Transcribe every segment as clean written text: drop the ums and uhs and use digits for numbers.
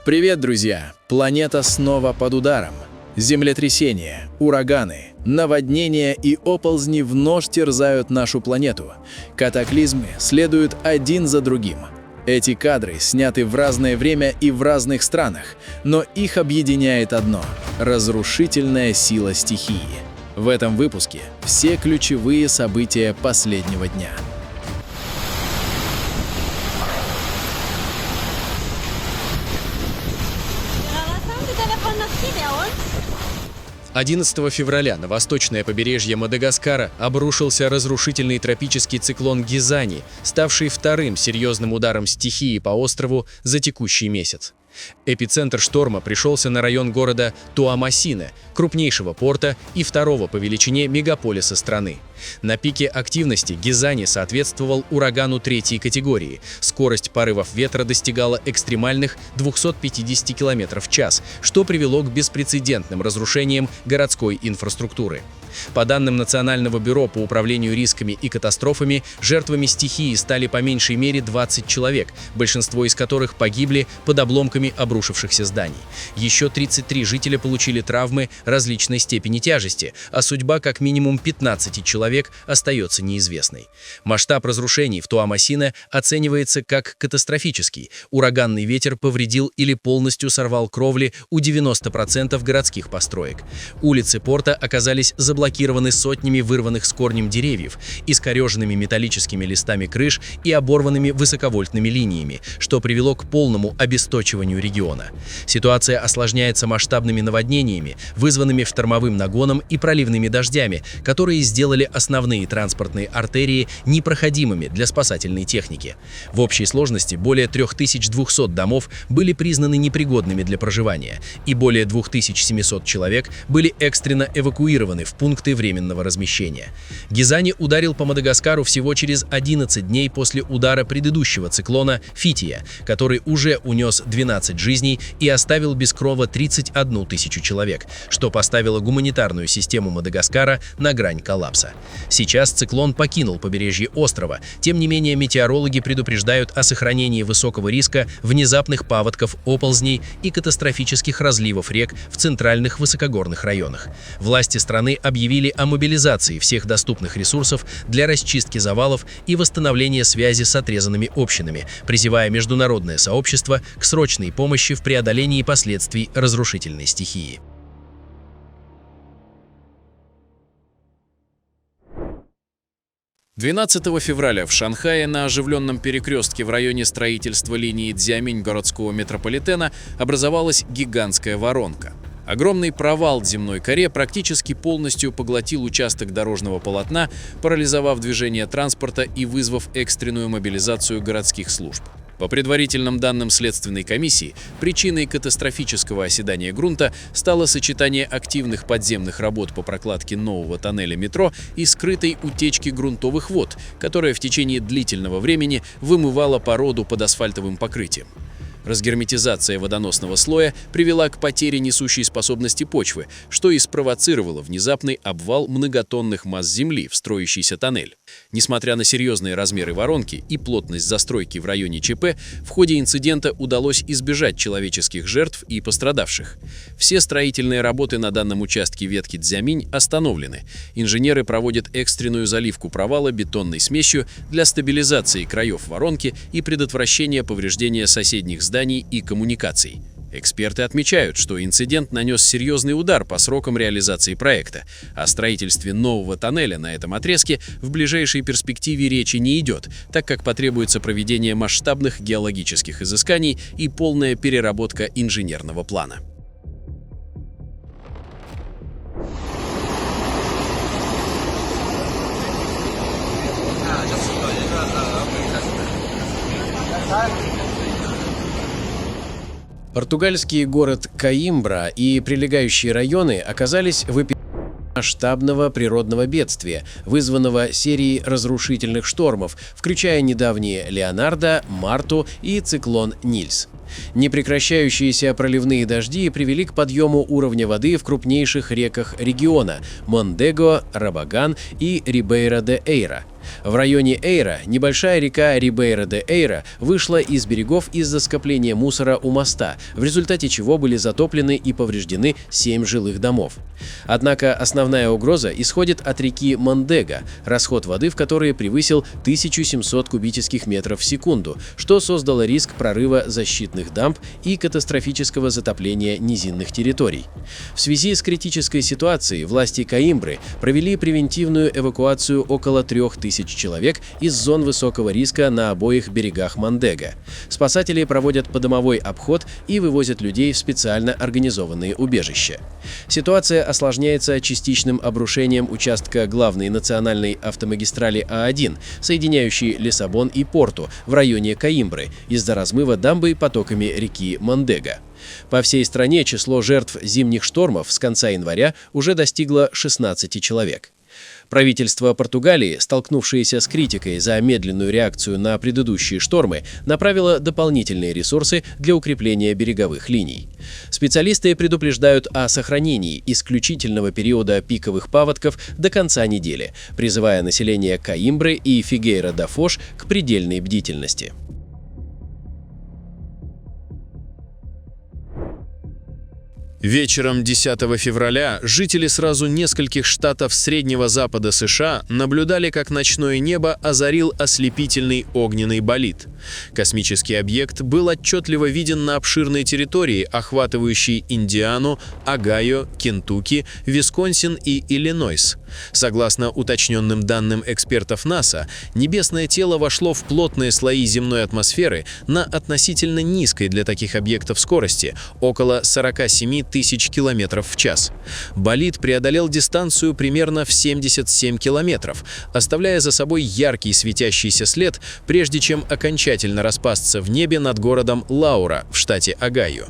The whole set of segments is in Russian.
Привет, друзья! Планета снова под ударом. Землетрясения, ураганы, наводнения и оползни вновь терзают нашу планету. Катаклизмы следуют один за другим. Эти кадры сняты в разное время и в разных странах, но их объединяет одно – разрушительная сила стихии. В этом выпуске все ключевые события последнего дня. 11 февраля на восточное побережье Мадагаскара обрушился разрушительный тропический циклон Гизани, ставший вторым серьезным ударом стихии по острову за текущий месяц. Эпицентр шторма пришелся на район города Туамасина, крупнейшего порта и второго по величине мегаполиса страны. На пике активности Гизани соответствовал урагану третьей категории. Скорость порывов ветра достигала экстремальных 250 км в час, что привело к беспрецедентным разрушениям городской инфраструктуры. По данным Национального бюро по управлению рисками и катастрофами, жертвами стихии стали по меньшей мере 20 человек, большинство из которых погибли под обломками обрушившихся зданий. Еще 33 жителя получили травмы различной степени тяжести, а судьба как минимум 15 человек остается неизвестной. Масштаб разрушений в Туамасина оценивается как катастрофический. Ураганный ветер повредил или полностью сорвал кровли у 90% городских построек. Улицы порта оказались заблокированы сотнями вырванных с корнем деревьев, искореженными металлическими листами крыш и оборванными высоковольтными линиями, что привело к полному обесточиванию региона. Ситуация осложняется масштабными наводнениями, вызванными штормовым нагоном и проливными дождями, которые сделали основные транспортные артерии непроходимыми для спасательной техники. В общей сложности более 3200 домов были признаны непригодными для проживания, и более 2700 человек были экстренно эвакуированы в пункты временного размещения. Гизани ударил по Мадагаскару всего через 11 дней после удара предыдущего циклона Фития, который уже унес 12 жизней и оставил без крова 31 тысячу человек, что поставило гуманитарную систему Мадагаскара на грань коллапса. Сейчас циклон покинул побережье острова, тем не менее метеорологи предупреждают о сохранении высокого риска внезапных паводков, оползней и катастрофических разливов рек в центральных высокогорных районах. Власти страны объявили о мобилизации всех доступных ресурсов для расчистки завалов и восстановления связи с отрезанными общинами, призывая международное сообщество к срочной помощи в преодолении последствий разрушительной стихии. «12 февраля в Шанхае на оживленном перекрестке в районе строительства линии Цзяминь городского метрополитена образовалась гигантская воронка. Огромный провал в земной коре практически полностью поглотил участок дорожного полотна, парализовав движение транспорта и вызвав экстренную мобилизацию городских служб. По предварительным данным Следственной комиссии, причиной катастрофического оседания грунта стало сочетание активных подземных работ по прокладке нового тоннеля метро и скрытой утечки грунтовых вод, которая в течение длительного времени вымывала породу под асфальтовым покрытием. Разгерметизация водоносного слоя привела к потере несущей способности почвы, что и спровоцировало внезапный обвал многотонных масс земли в строящийся тоннель. Несмотря на серьезные размеры воронки и плотность застройки в районе ЧП, в ходе инцидента удалось избежать человеческих жертв и пострадавших. Все строительные работы на данном участке ветки Цзяминь остановлены. Инженеры проводят экстренную заливку провала бетонной смесью для стабилизации краев воронки и предотвращения повреждения соседних зданий и коммуникаций. Эксперты отмечают, что инцидент нанес серьезный удар по срокам реализации проекта. О строительстве нового тоннеля на этом отрезке в ближайшей перспективе речи не идет, так как потребуется проведение масштабных геологических изысканий и полная переработка инженерного плана. Португальский город Коимбра и прилегающие районы оказались в эпицентре масштабного природного бедствия, вызванного серией разрушительных штормов, включая недавние Леонардо, Марту и циклон Нильс. Непрекращающиеся проливные дожди привели к подъему уровня воды в крупнейших реках региона – Мондего, Рабаган и Рибейра-де-Эйра. В районе Эйра небольшая река Рибейра-де-Эйра вышла из берегов из-за скопления мусора у моста, в результате чего были затоплены и повреждены 7 жилых домов. Однако основная угроза исходит от реки Мондего, расход воды в которой превысил 1700 кубических метров в секунду, что создало риск прорыва защитных дамб и катастрофического затопления низинных территорий. В связи с критической ситуацией власти Коимбры провели превентивную эвакуацию около 3000 человек из зон высокого риска на обоих берегах Мондего. Спасатели проводят подомовой обход и вывозят людей в специально организованные убежища. Ситуация осложняется частичным обрушением участка главной национальной автомагистрали А1, соединяющей Лиссабон и Порту в районе Коимбры, из-за размыва дамбы потоками реки Мондего. По всей стране число жертв зимних штормов с конца января уже достигло 16 человек. Правительство Португалии, столкнувшееся с критикой за медленную реакцию на предыдущие штормы, направило дополнительные ресурсы для укрепления береговых линий. Специалисты предупреждают о сохранении исключительного периода пиковых паводков до конца недели, призывая население Коимбры и Фигейра-да-Фош к предельной бдительности. Вечером 10 февраля жители сразу нескольких штатов Среднего Запада США наблюдали, как ночное небо озарил ослепительный огненный болид. Космический объект был отчетливо виден на обширной территории, охватывающей Индиану, Огайо, Кентукки, Висконсин и Иллинойс. Согласно уточненным данным экспертов НАСА, небесное тело вошло в плотные слои земной атмосферы на относительно низкой для таких объектов скорости – около 47 тысяч километров в час. Болид преодолел дистанцию примерно в 77 километров, оставляя за собой яркий светящийся след, прежде чем окончательно распасться в небе над городом Лаура в штате Огайо.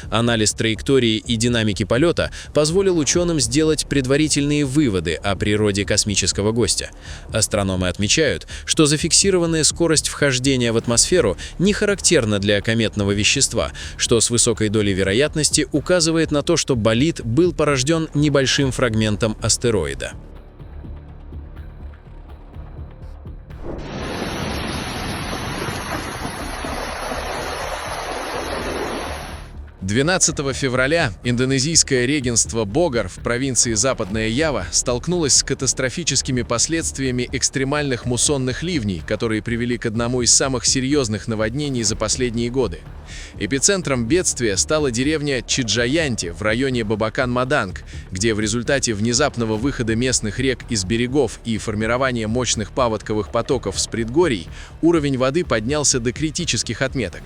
Анализ траектории и динамики полета позволил ученым сделать предварительные выводы о природе космического гостя. Астрономы отмечают, что зафиксированная скорость вхождения в атмосферу не характерна для кометного вещества, что с высокой долей вероятности указывает на то, что болид был порожден небольшим фрагментом астероида. «12 февраля индонезийское регенство Богор в провинции Западная Ява столкнулось с катастрофическими последствиями экстремальных муссонных ливней, которые привели к одному из самых серьезных наводнений за последние годы. Эпицентром бедствия стала деревня Чиджаянти в районе Бабакан-Маданг, где в результате внезапного выхода местных рек из берегов и формирования мощных паводковых потоков с предгорий уровень воды поднялся до критических отметок.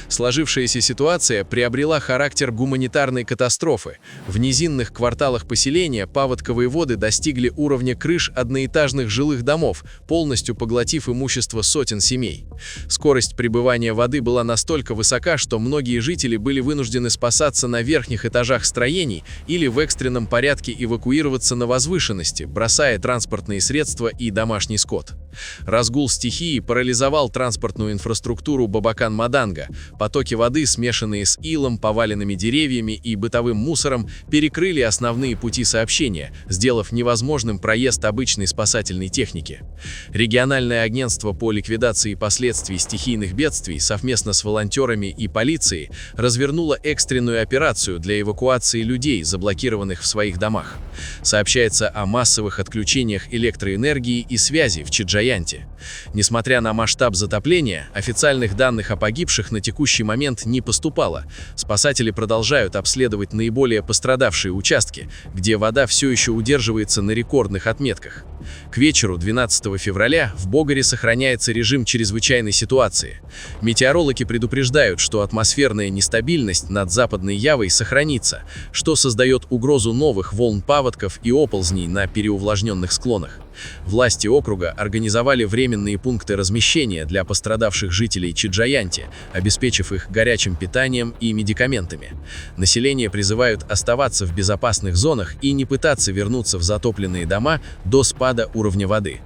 Сложившаяся ситуация приобрела характер гуманитарной катастрофы. В низинных кварталах поселения паводковые воды достигли уровня крыш одноэтажных жилых домов, полностью поглотив имущество сотен семей. Скорость прибывания воды была настолько высока, что многие жители были вынуждены спасаться на верхних этажах строений или в экстренном порядке эвакуироваться на возвышенности, бросая транспортные средства и домашний скот. Разгул стихии парализовал транспортную инфраструктуру Бабакан-Маданга. Потоки воды, смешанные с илом, поваленными деревьями и бытовым мусором, перекрыли основные пути сообщения, сделав невозможным проезд обычной спасательной техники. Региональное агентство по ликвидации последствий стихийных бедствий совместно с волонтерами и полицией развернуло экстренную операцию для эвакуации людей, заблокированных в своих домах. Сообщается о массовых отключениях электроэнергии и связи в Чиджаянти. Несмотря на масштаб затопления, официальных данных о погибших на текущий момент не поступало. Спасатели продолжают обследовать наиболее пострадавшие участки, где вода все еще удерживается на рекордных отметках. К вечеру 12 февраля в Богоре сохраняется режим чрезвычайной ситуации. Метеорологи предупреждают, что атмосферная нестабильность над Западной Явой сохранится, что создает угрозу новых волн паводков и оползней на переувлажненных склонах. Власти округа организовали временные пункты размещения для пострадавших жителей Чиджаянти, обеспечив их горячим питанием и медикаментами. Население призывают оставаться в безопасных зонах и не пытаться вернуться в затопленные дома до спада уровня воды.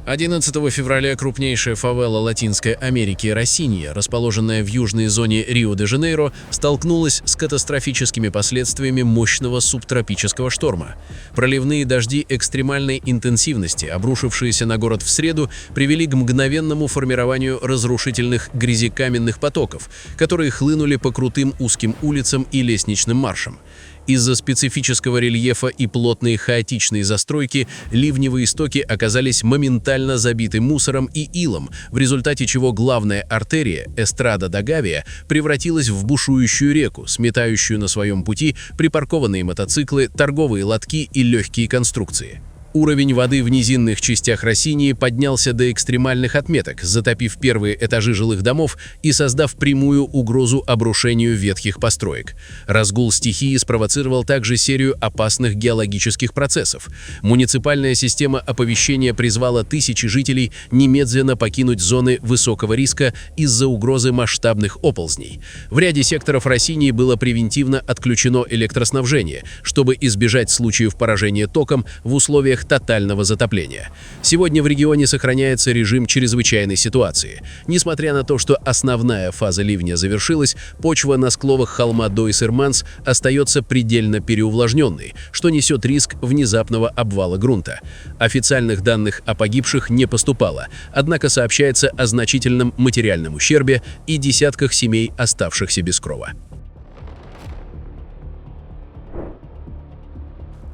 11 февраля крупнейшая фавела Латинской Америки Росинья, расположенная в южной зоне Рио-де-Жанейро, столкнулась с катастрофическими последствиями мощного субтропического шторма. Проливные дожди экстремальной интенсивности, обрушившиеся на город в среду, привели к мгновенному формированию разрушительных грязекаменных потоков, которые хлынули по крутым узким улицам и лестничным маршам. Из-за специфического рельефа и плотной хаотичной застройки ливневые стоки оказались моментально забиты мусором и илом, в результате чего главная артерия Эстрада да Гавия превратилась в бушующую реку, сметающую на своем пути припаркованные мотоциклы, торговые лотки и легкие конструкции. Уровень воды в низинных частях Росиньи поднялся до экстремальных отметок, затопив первые этажи жилых домов и создав прямую угрозу обрушению ветхих построек. Разгул стихии спровоцировал также серию опасных геологических процессов. Муниципальная система оповещения призвала тысячи жителей немедленно покинуть зоны высокого риска из-за угрозы масштабных оползней. В ряде секторов Росиньи было превентивно отключено электроснабжение, чтобы избежать случаев поражения током в условиях тотального затопления. Сегодня в регионе сохраняется режим чрезвычайной ситуации. Несмотря на то, что основная фаза ливня завершилась, почва на склонах холма Дойс-Ирманс остается предельно переувлажненной, что несет риск внезапного обвала грунта. Официальных данных о погибших не поступало, однако сообщается о значительном материальном ущербе и десятках семей, оставшихся без крова.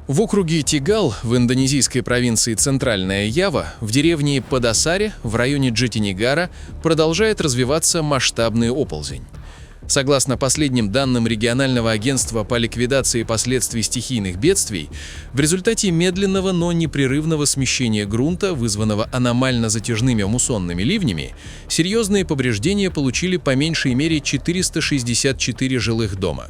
В округе Тигал в индонезийской провинции Центральная Ява в деревне Падасаре в районе Джатинегара продолжает развиваться масштабный оползень. Согласно последним данным регионального агентства по ликвидации последствий стихийных бедствий, в результате медленного, но непрерывного смещения грунта, вызванного аномально затяжными муссонными ливнями, серьезные повреждения получили по меньшей мере 464 жилых дома.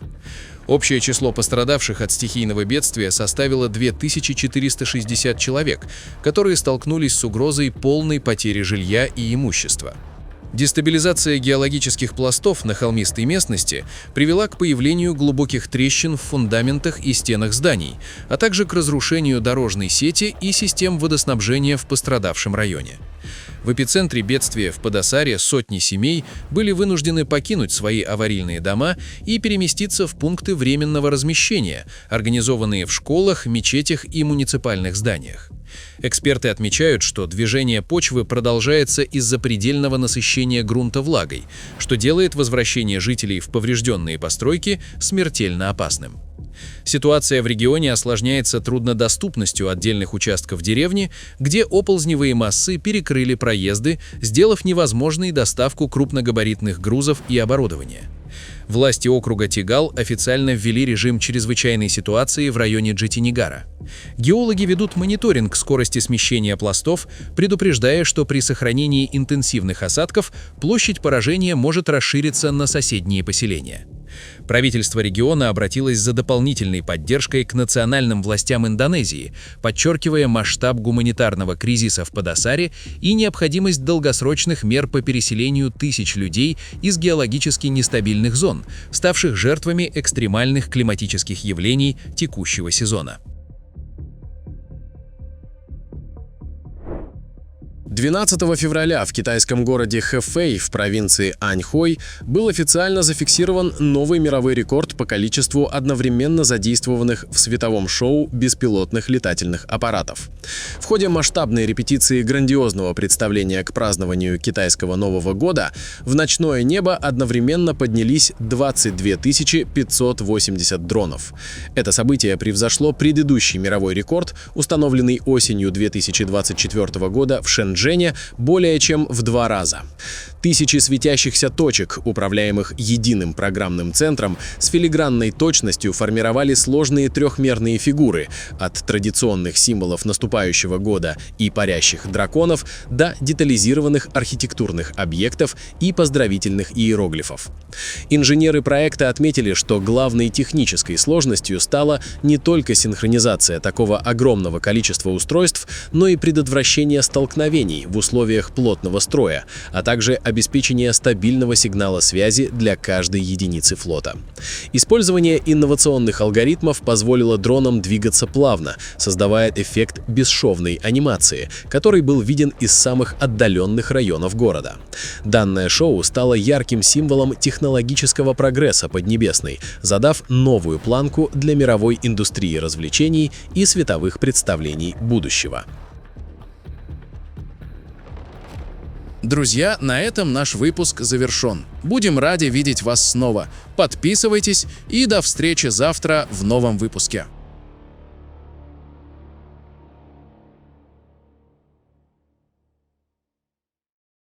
Общее число пострадавших от стихийного бедствия составило 2460 человек, которые столкнулись с угрозой полной потери жилья и имущества. Дестабилизация геологических пластов на холмистой местности привела к появлению глубоких трещин в фундаментах и стенах зданий, а также к разрушению дорожной сети и систем водоснабжения в пострадавшем районе. В эпицентре бедствия в Падасаре сотни семей были вынуждены покинуть свои аварийные дома и переместиться в пункты временного размещения, организованные в школах, мечетях и муниципальных зданиях. Эксперты отмечают, что движение почвы продолжается из-за предельного насыщения грунта влагой, что делает возвращение жителей в поврежденные постройки смертельно опасным. Ситуация в регионе осложняется труднодоступностью отдельных участков деревни, где оползневые массы перекрыли проезды, сделав невозможной доставку крупногабаритных грузов и оборудования. Власти округа Тигал официально ввели режим чрезвычайной ситуации в районе Джатинегара. Геологи ведут мониторинг скорости смещения пластов, предупреждая, что при сохранении интенсивных осадков площадь поражения может расшириться на соседние поселения. Правительство региона обратилось за дополнительной поддержкой к национальным властям Индонезии, подчеркивая масштаб гуманитарного кризиса в Падасаре и необходимость долгосрочных мер по переселению тысяч людей из геологически нестабильных зон, ставших жертвами экстремальных климатических явлений текущего сезона. 12 февраля в китайском городе Хэфэй в провинции Аньхой был официально зафиксирован новый мировой рекорд по количеству одновременно задействованных в световом шоу беспилотных летательных аппаратов. В ходе масштабной репетиции грандиозного представления к празднованию китайского Нового года в ночное небо одновременно поднялись 22 580 дронов. Это событие превзошло предыдущий мировой рекорд, установленный осенью 2024 года в Шэньчжэне, более чем в 2 раза. Тысячи светящихся точек, управляемых единым программным центром, с филигранной точностью формировали сложные трехмерные фигуры, от традиционных символов наступающего года и парящих драконов до детализированных архитектурных объектов и поздравительных иероглифов. Инженеры проекта отметили, что главной технической сложностью стала не только синхронизация такого огромного количества устройств, но и предотвращение столкновений движений в условиях плотного строя, а также обеспечение стабильного сигнала связи для каждой единицы флота. Использование инновационных алгоритмов позволило дронам двигаться плавно, создавая эффект бесшовной анимации, который был виден из самых отдаленных районов города. Данное шоу стало ярким символом технологического прогресса Поднебесной, задав новую планку для мировой индустрии развлечений и световых представлений будущего. Друзья, на этом наш выпуск завершен. Будем рады видеть вас снова. Подписывайтесь и до встречи завтра в новом выпуске.